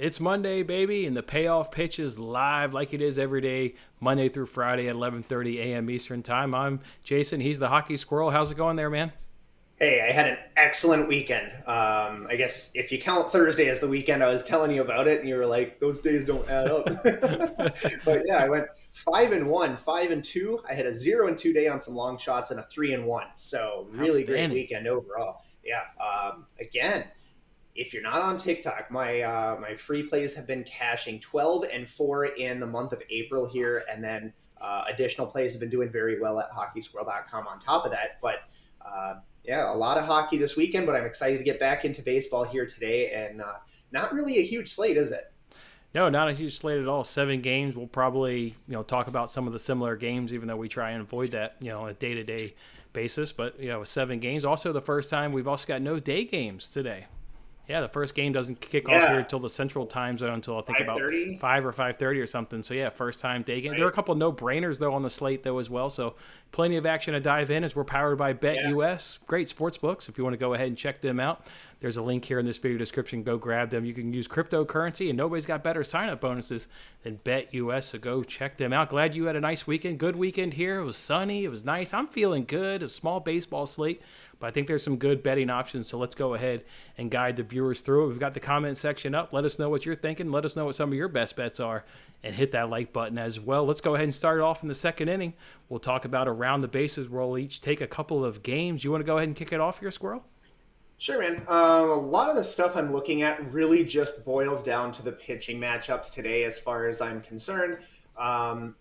It's Monday, baby, and the payoff pitch is live like it is every day, Monday through Friday at 11:30 a.m. Eastern Time. I'm Jason. He's the Hockey Squirrel. How's it going there, man? Hey, I had an excellent weekend. I guess if you count Thursday as the weekend, I was telling you about it, and you were like, "Those days don't add up." But yeah, I went 5-1, 5-2. I had a 0-2 day on some long shots and a 3-1. So really great Outstanding. weekend overall. Yeah. Again, if you're not on TikTok, my free plays have been cashing 12-4 in the month of April here, and then additional plays have been doing very well at hockeysquirrel.com on top of that. But yeah, a lot of hockey this weekend, but I'm excited to get back into baseball here today, and not really a huge slate, is it? No, not a huge slate at all. 7 games. We'll probably talk about some of the similar games, even though we try and avoid that on a day-to-day basis. But with 7 games, also the first time we've also got no day games today. Yeah, the first game doesn't kick off here Yeah, until the Central Time Zone until I think about 5:30, 5 or 5:30 or something. So yeah, first time day game. There are a right? couple no-brainers though on the slate though as well. So plenty of action to dive in as we're powered by Yeah. BetUS. Great sports books. If you want to go ahead and check them out, there's a link here in this video description. Go grab them. You can use cryptocurrency, and nobody's got better sign-up bonuses than BetUS. So go check them out. Glad you had a nice weekend. Good weekend here. It was sunny. It was nice. I'm feeling good. A small baseball slate. But I think there's some good betting options, so let's go ahead and guide the viewers through it. We've got the comment section up. Let us know what you're thinking. Let us know what some of your best bets are, and hit that like button as well. Let's go ahead and start it off in the second inning. We'll talk about around the bases. We'll each take a couple of games. You want to go ahead and kick it off here, Squirrel? Sure, man. A lot of the stuff I'm looking at really just boils down to the pitching matchups today, as far as I'm concerned. Um,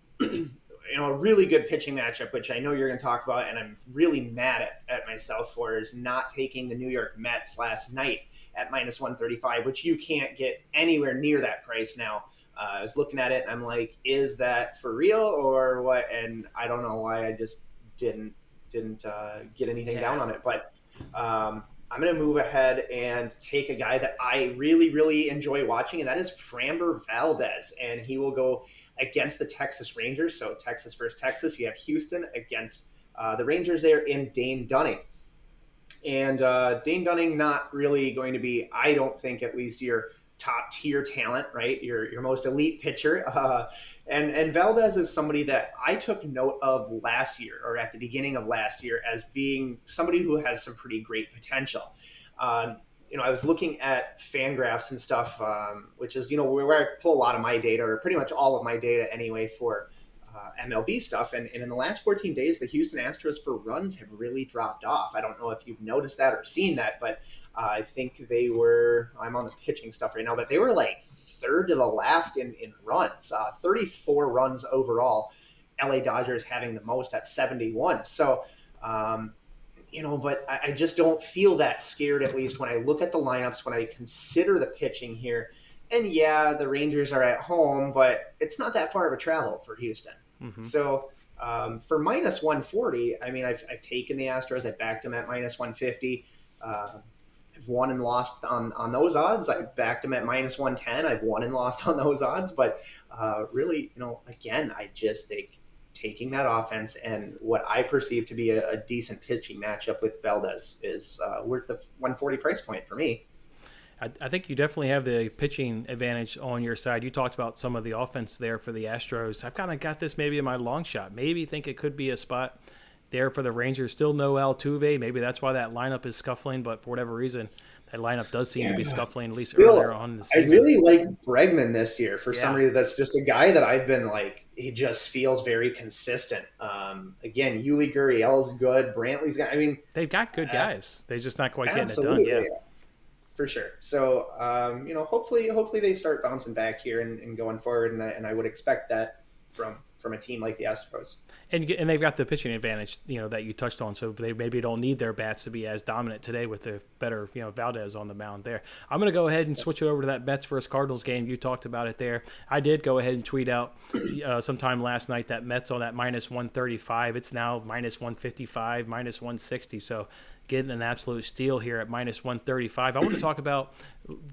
a really good pitching matchup, which I know you're going to talk about, and I'm really mad at myself for, is not taking the New York Mets last night at -135, which you can't get anywhere near that price now. I was looking at it, and I'm like, is that for real or what? And I don't know why I just didn't get anything Yeah. down on it, but I'm going to move ahead and take a guy that I really, really enjoy watching, and that is Framber Valdez. And he will go against the Texas Rangers. So Texas versus Texas. You have Houston against the Rangers there in Dane Dunning. And Dane Dunning, not really going to be, I don't think, at least your top tier talent, right? Your most elite pitcher. And Valdez is somebody that I took note of last year, or at the beginning of last year, as being somebody who has some pretty great potential. I was looking at Fangraphs and stuff, which is, where I pull a lot of my data, or pretty much all of my data anyway, for MLB stuff. And in the last 14 days, the Houston Astros for runs have really dropped off. I don't know if you've noticed that or seen that, but I think I'm on the pitching stuff right now, but they were like third to the last in runs, 34 runs overall. LA Dodgers having the most at 71. So, but I just don't feel that scared, at least when I look at the lineups, when I consider the pitching here. And yeah, the Rangers are at home, but it's not that far of a travel for Houston. Mm-hmm. So for -140, I mean, I've taken the Astros. I backed them at -150. I've won and lost on those odds. I've backed them at -110. I've won and lost on those odds. But really, again, I just think taking that offense and what I perceive to be a decent pitching matchup with Valdez is worth the 140 price point for me. I think you definitely have the pitching advantage on your side. You talked about some of the offense there for the Astros. I've kind of got this maybe in my long shot. Maybe think it could be a spot there for the Rangers. Still no Altuve. Maybe that's why that lineup is scuffling, but for whatever reason, that lineup does seem to be scuffling, at least earlier on in the I season. really like Bregman this year for some Yeah. reason. That's just a guy that I've been like, he just feels very consistent. Again, Yuli Gurriel's good. Brantley's got, I mean, They've got good guys. They're just not quite getting it done. absolutely. Yeah. Yeah. For sure. So, hopefully they start bouncing back here and going forward, and I would expect that from a team like the Astros. And they've got the pitching advantage, that you touched on. So they maybe don't need their bats to be as dominant today with the better, Valdez on the mound there. I'm going to go ahead and switch it over to that Mets versus Cardinals game. You talked about it there. I did go ahead and tweet out sometime last night that Mets on that -135. It's now -155, -160. So getting an absolute steal here at -135. I want to talk about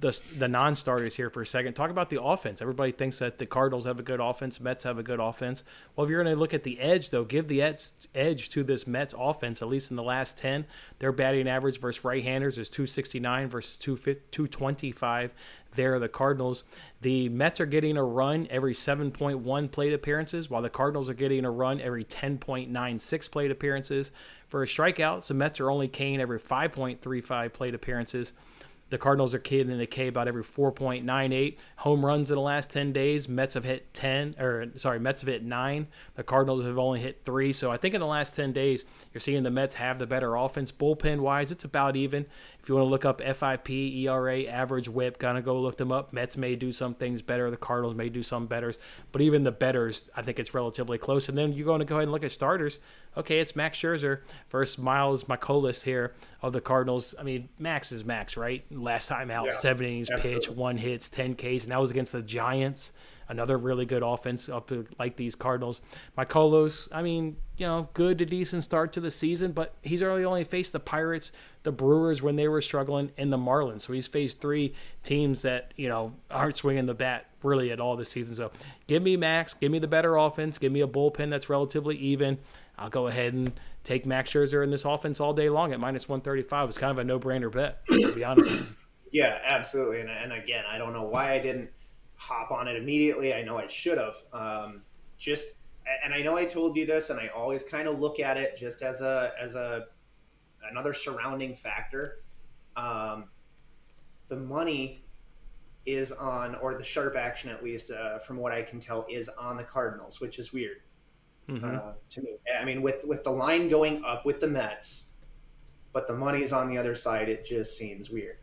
the non-starters here for a second. Talk about the offense. Everybody thinks that the Cardinals have a good offense, Mets have a good offense. Well, if you're going to look at the edge, though, give the edge to this Mets offense, at least in the last 10. Their batting average versus right-handers is 269 versus 225. there. The Cardinals, the Mets are getting a run every 7.1 plate appearances, while the Cardinals are getting a run every 10.96 plate appearances. For strikeouts, the Mets are only K'ing every 5.35 plate appearances. The Cardinals are K'ing in the K about every 4.98. Home runs in the last 10 days, Mets have hit 9. The Cardinals have only hit 3. So I think in the last 10 days, you're seeing the Mets have the better offense. Bullpen-wise, it's about even. If you want to look up FIP, ERA, average whip, kind of go look them up. Mets may do some things better. The Cardinals may do some better. But even the betters, I think it's relatively close. And then you're going to go ahead and look at starters. Okay, it's Max Scherzer versus Miles Mikolas here of the Cardinals. I mean, Max is Max, right? Last time out, 7 innings pitched, 1 hits, 10 Ks, and that was against the Giants. Another really good offense up to like these Cardinals. Mikolas, I mean, good to decent start to the season, but he's only faced the Pirates, the Brewers when they were struggling, and the Marlins. So he's faced 3 teams that, aren't swinging the bat really at all this season. So give me Max, give me the better offense, give me a bullpen that's relatively even. I'll go ahead and take Max Scherzer in this offense all day long at minus 135. It's kind of a no-brainer bet, to be honest. Yeah, absolutely. And again, I don't know why I didn't hop on it immediately. I know I should have. And I know I told you this, and I always kind of look at it just as another surrounding factor. The money is on, or the sharp action at least, from what I can tell, is on the Cardinals, which is weird. To me. I mean, with the line going up with the Mets, but the money's on the other side, it just seems weird.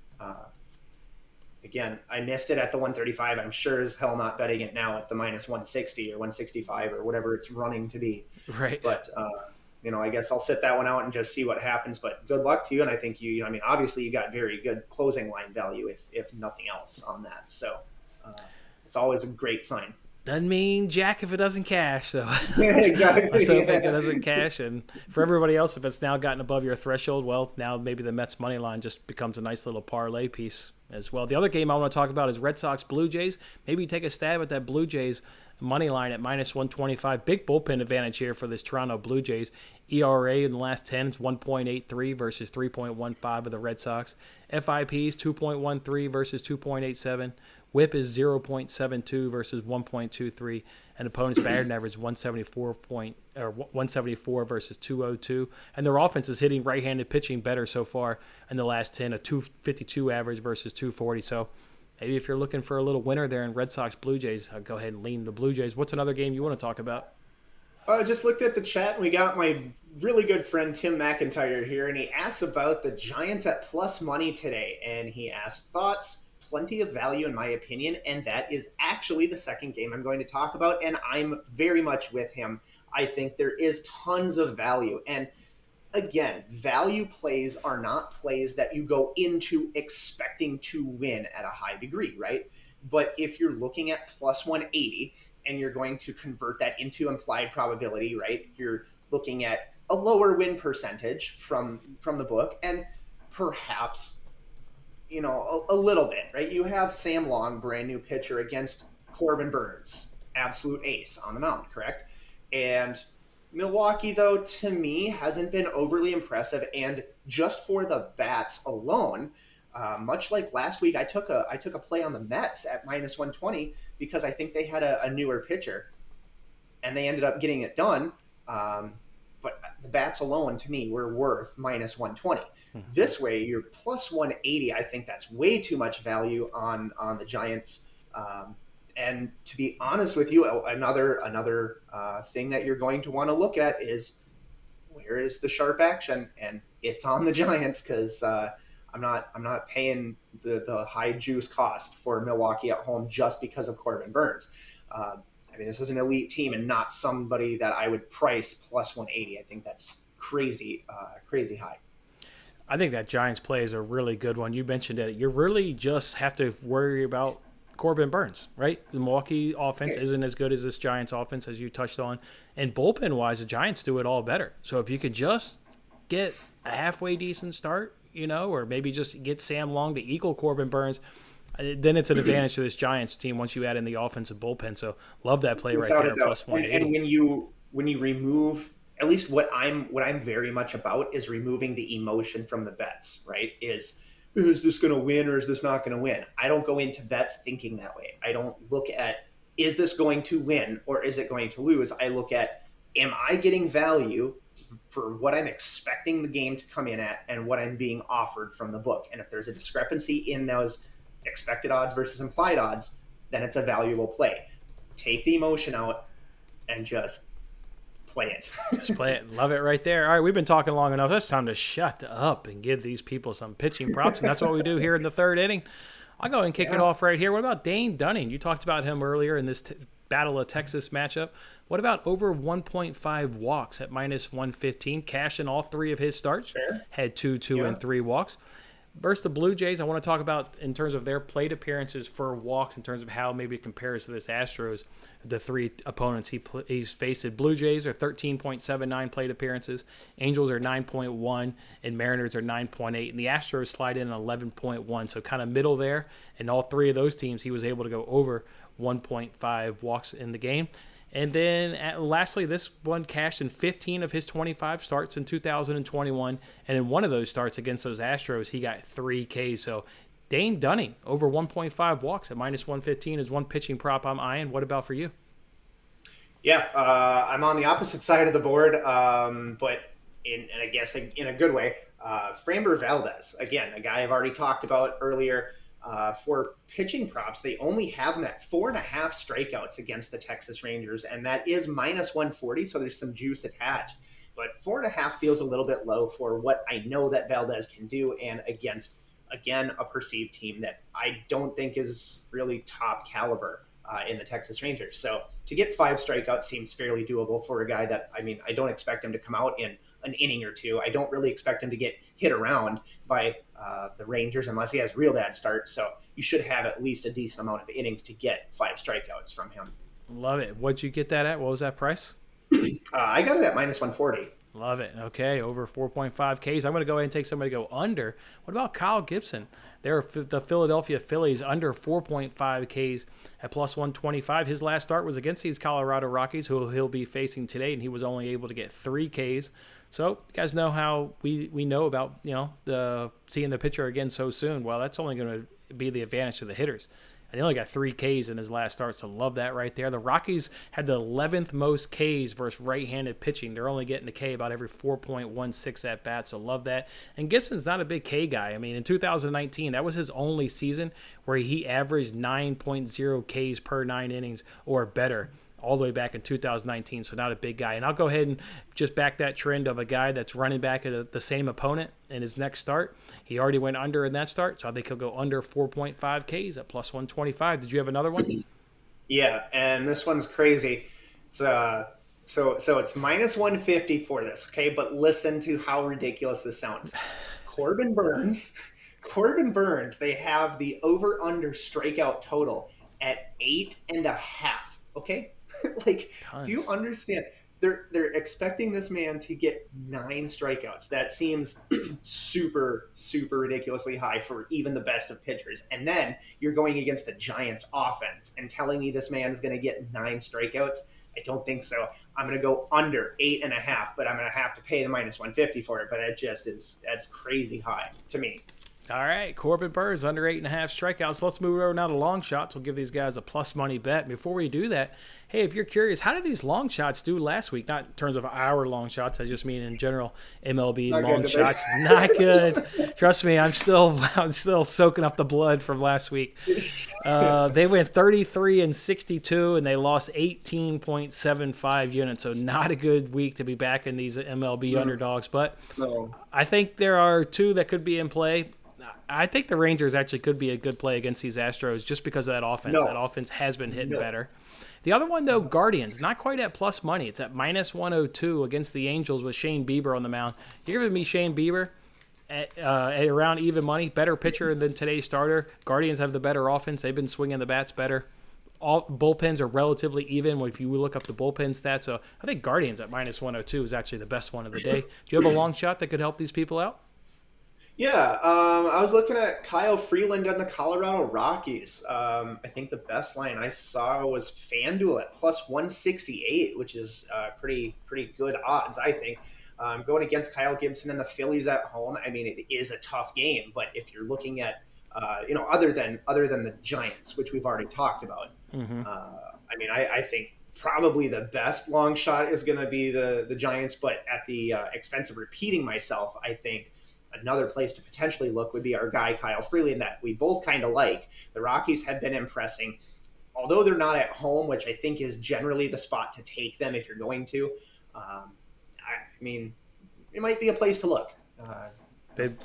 Again, I missed it at the 135. I'm sure as hell not betting it now at the minus 160 or 165 or whatever it's running to be. Right. But, I guess I'll sit that one out and just see what happens. But good luck to you. And I think obviously you got very good closing line value, if nothing else on that. So it's always a great sign. Doesn't mean jack if it doesn't cash, so exactly. So if it doesn't cash, and for everybody else, if it's now gotten above your threshold, well, now maybe the Mets money line just becomes a nice little parlay piece as well. The other game I want to talk about is Red Sox Blue Jays. Maybe take a stab at that Blue Jays money line at minus 125. Big bullpen advantage here for this Toronto Blue Jays. ERA in the last 10 is 1.83 versus 3.15 of the Red Sox. FIP is 2.13 versus 2.87. Whip is 0.72 versus 1.23, and opponent's batting average is 174 versus 202. And their offense is hitting right-handed pitching better so far in the last 10, a 252 average versus 240. So maybe if you're looking for a little winner there in Red Sox Blue Jays, I'll go ahead and lean the Blue Jays. What's another game you want to talk about? I just looked at the chat, and we got my really good friend Tim McIntyre here, and he asked about the Giants at plus money today, and he asked thoughts. Plenty of value in my opinion, and that is actually the second game I'm going to talk about, and I'm very much with him. I think there is tons of value, and again, value plays are not plays that you go into expecting to win at a high degree, right? But if you're looking at plus 180 and you're going to convert that into implied probability, right? You're looking at a lower win percentage from the book, and perhaps a little bit, right? You have Sam Long, brand new pitcher, against Corbin Burnes, absolute ace on the mound, correct? And Milwaukee, though, to me, hasn't been overly impressive. And just for the bats alone, much like last week, I took a play on the Mets at minus 120 because I think they had a newer pitcher, and they ended up getting it done. But the bats alone, to me, were worth minus 120. This way, you're plus 180. I think that's way too much value on the Giants. And to be honest with you, another thing that you're going to want to look at is where is the sharp action, and it's on the Giants because I'm not paying the high juice cost for Milwaukee at home just because of Corbin Burnes. This is an elite team and not somebody that I would price plus 180. I think that's crazy high. I think that Giants play is a really good one. You mentioned it. You really just have to worry about Corbin Burnes, right? The Milwaukee offense isn't as good as this Giants offense, as you touched on. And bullpen-wise, the Giants do it all better. So if you could just get a halfway decent start, or maybe just get Sam Long to equal Corbin Burnes, then it's an advantage to this Giants team once you add in the offensive bullpen. So love that play right there, plus 180. And when you remove, at least what I'm very much about is removing the emotion from the bets, right? Is is this going to win or is this not going to win? I don't go into bets thinking that way. I don't look at, is this going to win or is it going to lose? I look at, am I getting value for what I'm expecting the game to come in at and what I'm being offered from the book? And if there's a discrepancy in those expected odds versus implied odds, then it's a valuable play. Take the emotion out and just play it. Just play it. Love it right there. All right, we've been talking long enough. It's time to shut up and give these people some pitching props, and that's what we do here in the third inning. I'll go and kick it off right here. What about Dane Dunning? You talked about him earlier in this Battle of Texas matchup. What about over 1.5 walks at minus 115? Cash in all three of his starts. Fair. Had 2, 2, and 3 walks. Versus the Blue Jays, I want to talk about in terms of their plate appearances for walks, in terms of how maybe it compares to this Astros, the three opponents he's faced. Blue Jays are 13.79 plate appearances, Angels are 9.1, and Mariners are 9.8, and the Astros slide in 11.1, so kind of middle there. And all three of those teams, he was able to go over 1.5 walks in the game. And then lastly, this one cashed in 15 of his 25 starts in 2021. And in one of those starts against those Astros, he got 3 Ks. So Dane Dunning, over 1.5 walks at minus 115 is one pitching prop I'm eyeing. What about for you? Yeah, I'm on the opposite side of the board, but I guess in a good way. Framber Valdez, again, a guy I've already talked about earlier. For pitching props, they only have him at 4.5 strikeouts against the Texas Rangers, and that is minus 140, so there's some juice attached. But 4.5 feels a little bit low for what I know that Valdez can do, and against, again, a perceived team that I don't think is really top caliber in the Texas Rangers. So to get 5 strikeouts seems fairly doable for a guy that, I don't expect him to come out in an inning or two. I don't really expect him to get hit around by the Rangers unless he has real bad starts. So you should have at least a decent amount of innings to get 5 strikeouts from him. Love it. What'd you get that at? What was that price? I got it at minus 140. Love it. Okay, over 4.5 Ks. I'm going to go ahead and take somebody to go under. What about Kyle Gibson? They're the Philadelphia Phillies under 4.5 Ks at plus 125. His last start was against these Colorado Rockies, who he'll be facing today, and he was only able to get 3 Ks. So you guys know how we know about the seeing the pitcher again so soon. Well, that's only going to be the advantage to the hitters. And he only got 3 Ks in his last start, so love that right there. The Rockies had the 11th most Ks versus right-handed pitching. They're only getting a K about every 4.16 at bat, so love that. And Gibson's not a big K guy. I mean, in 2019, that was his only season where he averaged 9.0 Ks per 9 innings or better, all the way back in 2019, so not a big guy. And I'll go ahead and just back that trend of a guy that's running back at the same opponent in his next start. He already went under in that start, so I think he'll go under 4.5 Ks at plus 125. Did you have another one? Yeah, and this one's crazy. So it's minus 150 for this, okay? But listen to how ridiculous this sounds. Corbin Burns, they have the over-under strikeout total at 8.5, okay? Tons. Do you understand? They're expecting this man to get 9 strikeouts. That seems super, super ridiculously high for even the best of pitchers. And then you're going against the Giants offense and telling me this man is going to get 9 strikeouts? I don't think so. I'm going to go under 8.5, but I'm going to have to pay the minus 150 for it. But that's crazy high to me. All right, Corbin Burns under 8.5 strikeouts. Let's move over now to long shots. We'll give these guys a plus money bet. Before we do that, hey, if you're curious, how did these long shots do last week? Not in terms of our long shots. I just mean in general, MLB Not long good, shots. Not good. Trust me, I'm still soaking up the blood from last week. They went 33-62, and they lost 18.75 units. So not a good week to be back in these MLB underdogs. But I think there are 2 that could be in play. I think the Rangers actually could be a good play against these Astros just because of that offense. No. That offense has been hitting better. The other one, though, Guardians, not quite at plus money. It's at minus 102 against the Angels with Shane Bieber on the mound. You're giving me Shane Bieber at around even money, better pitcher than today's starter. Guardians have the better offense. They've been swinging the bats better. All bullpens are relatively even if you look up the bullpen stats. So I think Guardians at minus 102 is actually the best one of the day. Do you have a long shot that could help these people out? Yeah, I was looking at Kyle Freeland and the Colorado Rockies. I think the best line I saw was FanDuel at plus 168, which is pretty good odds, I think. Going against Kyle Gibson and the Phillies at home, I mean, it is a tough game. But if you're looking at, other than the Giants, which we've already talked about, Mm-hmm. I mean, I think probably the best long shot is going to be the Giants. But at the expense of repeating myself, I think another place to potentially look would be our guy Kyle Freeland that we both kind of like. The Rockies have been impressing, although they're not at home, which I think is generally the spot to take them if you're going to. I mean, it might be a place to look. They've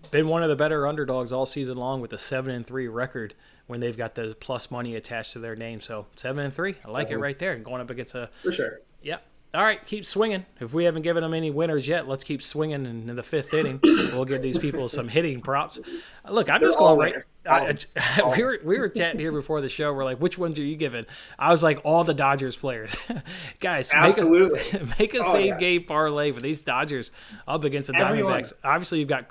been one of the better underdogs all season long with a 7-3 record when they've got the plus money attached to their name. So 7-3, I like it right there. And going up against for sure. Yeah. All right, keep swinging. If we haven't given them any winners yet, let's keep swinging in the fifth inning. We'll give these people some hitting props. Look, I'm just going right. We were chatting here before the show. We're like, which ones are you giving? I was like, all the Dodgers players. Guys, make a same game parlay for these Dodgers up against the Diamondbacks. Obviously, you've got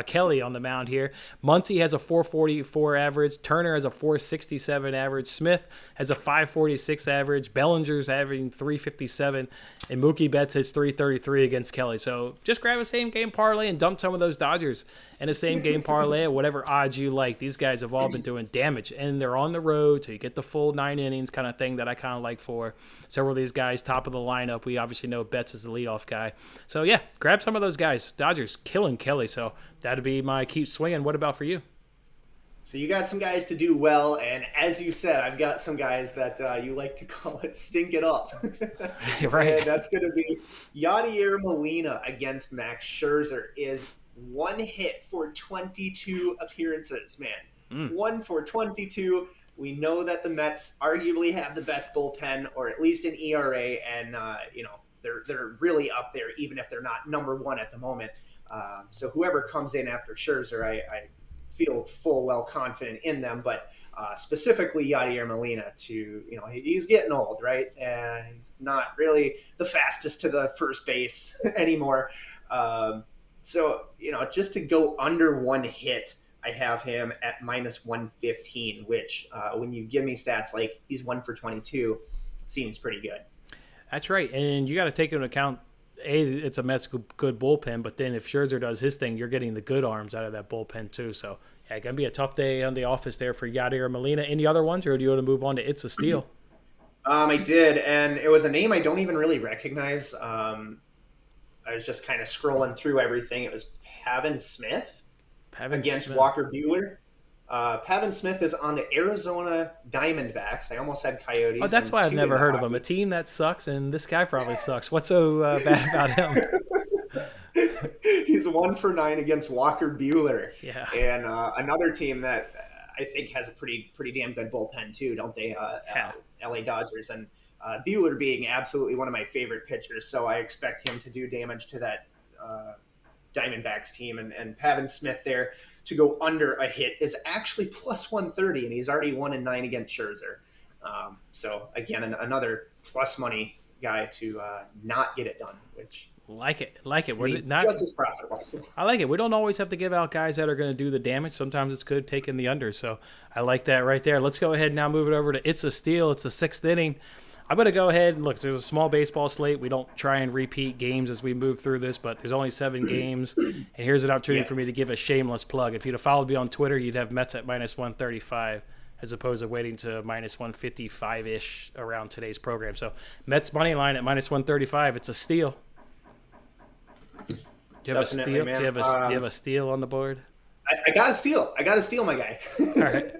Kelly on the mound here. Muncy has a 444 average. Turner has a 467 average. Smith has a 546 average. Bellinger's averaging 357. And Mookie Betts hits 333 against Kelly. So just grab a same game parlay and dump some of those Dodgers in a same game parlay at whatever odds you like. These guys have all been doing damage, and they're on the road, so you get the full 9 innings kind of thing that I kind of like for several of these guys. Top of the lineup, we obviously know Betts is the leadoff guy. So, yeah, grab some of those guys. Dodgers killing Kelly, so that'd be my keep swinging. What about for you? So you got some guys to do well, and as you said, I've got some guys that you like to call it stink it up. Right. And that's going to be Yadier Molina against Max Scherzer. Is 1 hit for 22 appearances, man. 1 for 22. We know that the Mets arguably have the best bullpen, or at least an ERA, and they're really up there, even if they're not number one at the moment. So whoever comes in after Scherzer, I feel full well confident in them, but specifically Yadier Molina he's getting old, right? And not really the fastest to the first base anymore. So, just to go under 1 hit, I have him at minus 115, which when you give me stats like he's 1 for 22, seems pretty good. That's right. And you got to take into account, it's a Mets good bullpen, but then if Scherzer does his thing, you're getting the good arms out of that bullpen too. So, yeah, it's going to be a tough day on the office there for Yadier Molina. Any other ones, or do you want to move on to It's a Steal? I did, and it was a name I don't even really recognize. I was just kind of scrolling through everything. It was Pavin Smith against Walker Buehler. Pavin Smith is on the Arizona Diamondbacks. I almost said Coyotes. Oh, that's why I've never heard of him. A team that sucks, and this guy probably sucks. What's so bad about him? He's 1 for 9 against Walker Buehler. Yeah. And another team that I think has a pretty damn good bullpen too, don't they? LA Dodgers. And Buehler being absolutely one of my favorite pitchers, so I expect him to do damage to that Diamondbacks team. And Pavin Smith there to go under a hit is actually plus 130, and he's already 1-9 against Scherzer. So again, another plus money guy to not get it done, which like it. We're not just as profitable. I like it. We don't always have to give out guys that are going to do the damage. Sometimes it's good taking the under. So I like that right there. Let's go ahead and now move it over to It's a Steal. It's the 6th inning. I'm going to go ahead and look, there's a small baseball slate. We don't try and repeat games as we move through this, but there's only 7 games. And here's an opportunity for me to give a shameless plug. If you'd have followed me on Twitter, you'd have Mets at minus 135 as opposed to waiting to minus 155-ish around today's program. So Mets money line at minus 135. It's a steal. Do you have Definitely, a steal? Do you have a steal on the board? I got to steal. My guy. All right.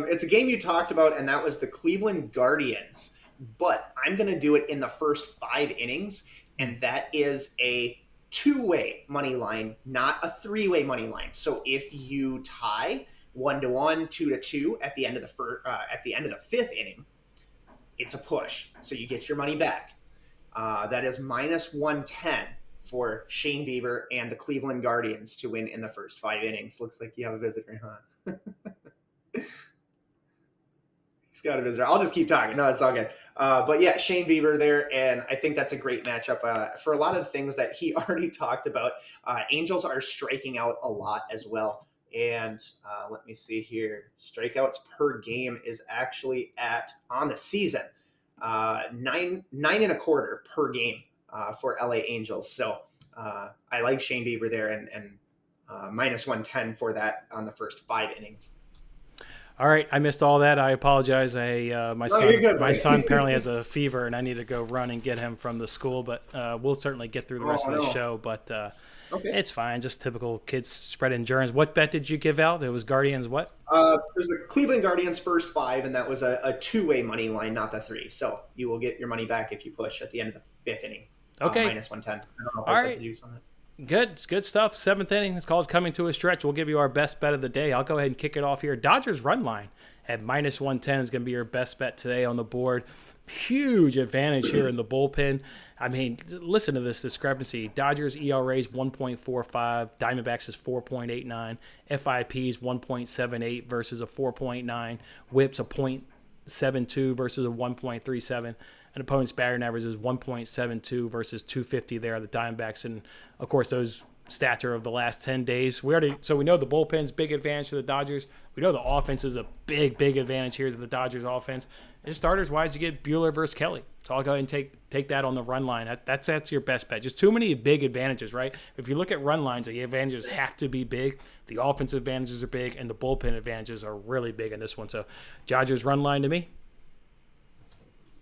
It's a game you talked about, and that was the Cleveland Guardians. But I'm going to do it in the first 5 innings, and that is a 2-way money line, not a 3-way money line. So if you tie 1-1, 2-2 at the end of the the 5th inning, it's a push. So you get your money back. That is minus 110 for Shane Bieber and the Cleveland Guardians to win in the first 5 innings. Looks like you have a visitor, huh? He's got a visitor. I'll just keep talking. No, it's all good. But yeah, Shane Bieber there, and I think that's a great matchup for a lot of the things that he already talked about. Angels are striking out a lot as well. And let me see here. Strikeouts per game is actually on the season, 9.25 per game for LA Angels. So I like Shane Bieber there, and minus 110 for that on the first 5 innings. All right, I missed all that. I apologize. My son apparently has a fever, and I need to go run and get him from the school. But we'll certainly get through the rest of the show. But okay. It's fine. Just typical kids spreading germs. What bet did you give out? It was Guardians what? There's the Cleveland Guardians first 5, and that was a 2-way money line, not the 3. So you will get your money back if you push at the end of the 5th inning. Okay. Minus 110. I don't know if all I right. said the juice on that. Good. It's good stuff. 7th inning. It's called coming to a stretch. We'll give you our best bet of the day. I'll go ahead and kick it off here. Dodgers run line at minus 110 is going to be your best bet today on the board. Huge advantage here in the bullpen. I mean, listen to this discrepancy. Dodgers ERA is 1.45. Diamondbacks is 4.89. FIP is 1.78 versus a 4.9. Whips a 0.72 versus a 1.37. An opponent's batting average is 1.72 versus 250 there, the Diamondbacks. And, of course, those stats are of the last 10 days. So we know the bullpen's big advantage to the Dodgers. We know the offense is a big advantage here to the Dodgers offense. And starters-wise, you get Buehler versus Kelly. So I'll go ahead and take that on the run line. That's your best bet. Just too many big advantages, right? If you look at run lines, the advantages have to be big. The offensive advantages are big, and the bullpen advantages are really big in this one. So Dodgers run line to me.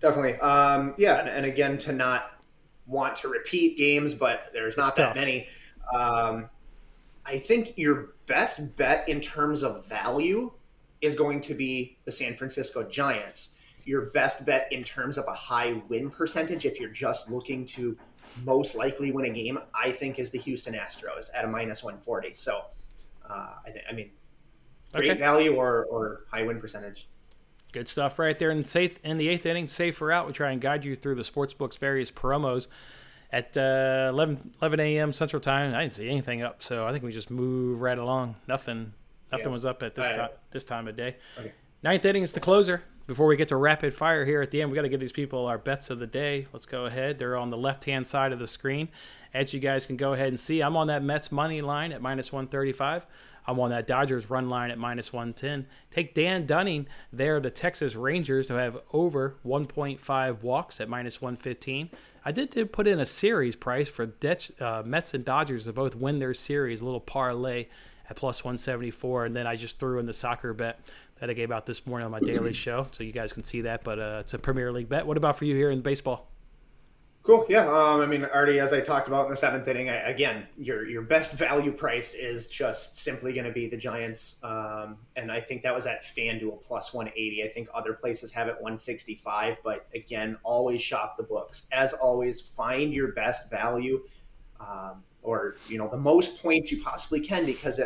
Definitely. Yeah, and again, to not want to repeat games, but there's not that many. I think your best bet in terms of value is going to be the San Francisco Giants. Your best bet in terms of a high win percentage, if you're just looking to most likely win a game, I think is the Houston Astros at a minus 140. So, great value or high win percentage. Good stuff right there. In the 8th inning, safe or out. We try and guide you through the sportsbook's various promos. At 11 a.m. Central Time, I didn't see anything up, so I think we just move right along. Nothing was up at this time of day. Okay. 9th inning is the closer. Before we get to rapid fire here at the end, we got to give these people our bets of the day. Let's go ahead. They're on the left-hand side of the screen. As you guys can go ahead and see, I'm on that Mets money line at minus 135. I'm on that Dodgers run line at minus 110. Take Dan Dunning there, the Texas Rangers, to have over 1.5 walks at minus 115. I did put in a series price for Mets and Dodgers to both win their series, a little parlay at plus 174. And then I just threw in the soccer bet that I gave out this morning on my daily show, so you guys can see that. But it's a Premier League bet. What about for you here in baseball? Cool. Yeah. Already, as I talked about in the 7th inning, again, your best value price is just simply going to be the Giants. And I think that was at FanDuel plus 180. I think other places have it 165. But again, always shop the books. As always, find your best value or the most points you possibly can, because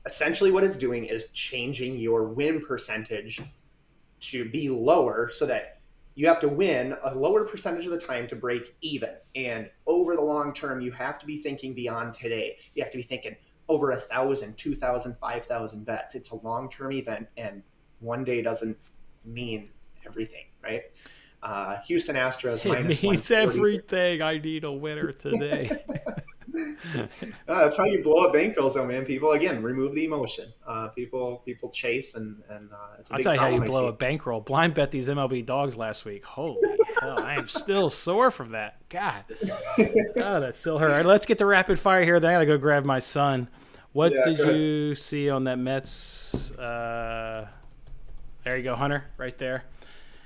essentially what it's doing is changing your win percentage to be lower so that you have to win a lower percentage of the time to break even. And over the long term, you have to be thinking beyond today. You have to be thinking over 1,000, 2,000, 5,000 bets. It's a long-term event, and one day doesn't mean everything, right? Houston Astros minus 140. It means everything. I need a winner today. That's how you blow up bankrolls, though, man. People, again, remove the emotion. People chase, and it's a big problem. I'll tell you how you blow a bankroll. Blind bet these MLB dogs last week. Holy hell, I am still sore from that. God. Oh, that still hurt. All right, let's get to rapid fire here. Then I got to go grab my son. What did you see on that Mets? There you go, Hunter, right there.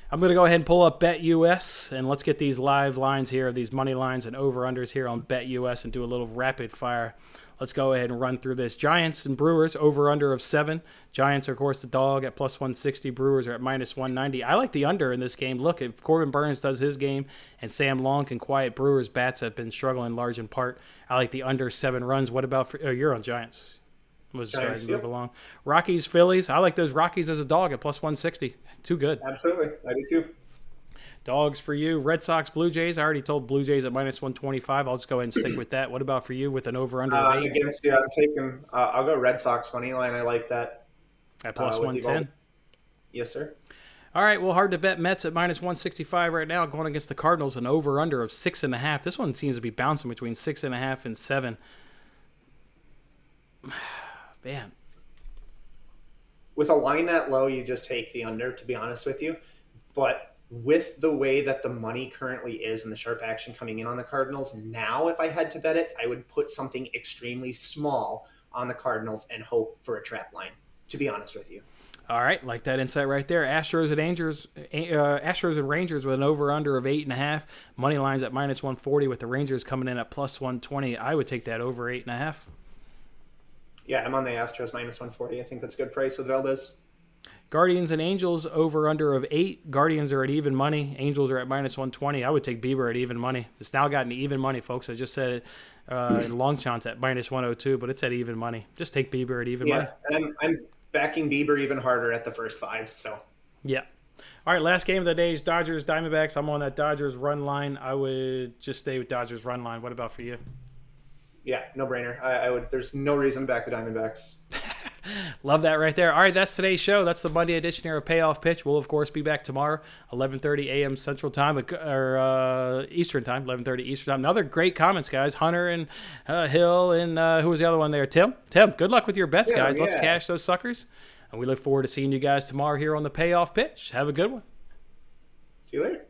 I'm going to go ahead and pull up BetUS, and let's get these live lines here, these money lines and over-unders here on BetUS, and do a little rapid fire. Let's go ahead and run through this. Giants and Brewers, over-under of 7. Giants are, of course, the dog at plus 160. Brewers are at minus 190. I like the under in this game. Look, if Corbin Burns does his game and Sam Long can quiet Brewers' bats have been struggling large in part, I like the under 7 runs. What about you're on Giants? Was trying to move along. Rockies, Phillies. I like those Rockies as a dog at plus 160. Too good. Absolutely. I do too. Dogs for you. Red Sox, Blue Jays. I already told Blue Jays at minus 125. I'll just go ahead and stick with that. What about for you with an over-under of 8? Against you, I'm taking I'll go Red Sox money line. I like that. At plus 110? Yes, sir. All right, well, hard to bet Mets at minus 165 right now, going against the Cardinals, an over-under of 6.5. This one seems to be bouncing between 6.5 and 7. Man. With a line that low, you just take the under, to be honest with you. But with the way that the money currently is and the sharp action coming in on the Cardinals, now if I had to bet it, I would put something extremely small on the Cardinals and hope for a trap line, to be honest with you. All right, like that insight right there. Astros and Rangers with an over/under of 8.5. Money lines at -140 with the Rangers coming in at +120. I would take that over 8.5. Yeah, I'm on the Astros -140. I think that's a good price with Valdez. Guardians and Angels over/under of 8. Guardians are at even money. Angels are at -120. I would take Bieber at even money. It's now gotten to even money, folks. I just said it in long shots at -102, but it's at even money. Just take Bieber at even money. Yeah, and I'm backing Bieber even harder at the first 5. So yeah. All right, last game of the day is Dodgers Diamondbacks. I'm on that Dodgers run line. I would just stay with Dodgers run line. What about for you? Yeah, no brainer. I would. There's no reason to back the Diamondbacks. Love that right there. All right, that's today's show. That's the Monday edition here of Payoff Pitch. We'll, of course, be back tomorrow, 11:30 a.m. Central Time, or Eastern Time, 11:30 Eastern Time. Another great comments, guys. Hunter and Hill and who was the other one there? Tim, good luck with your bets, guys. Let's cash those suckers. And we look forward to seeing you guys tomorrow here on the Payoff Pitch. Have a good one. See you later.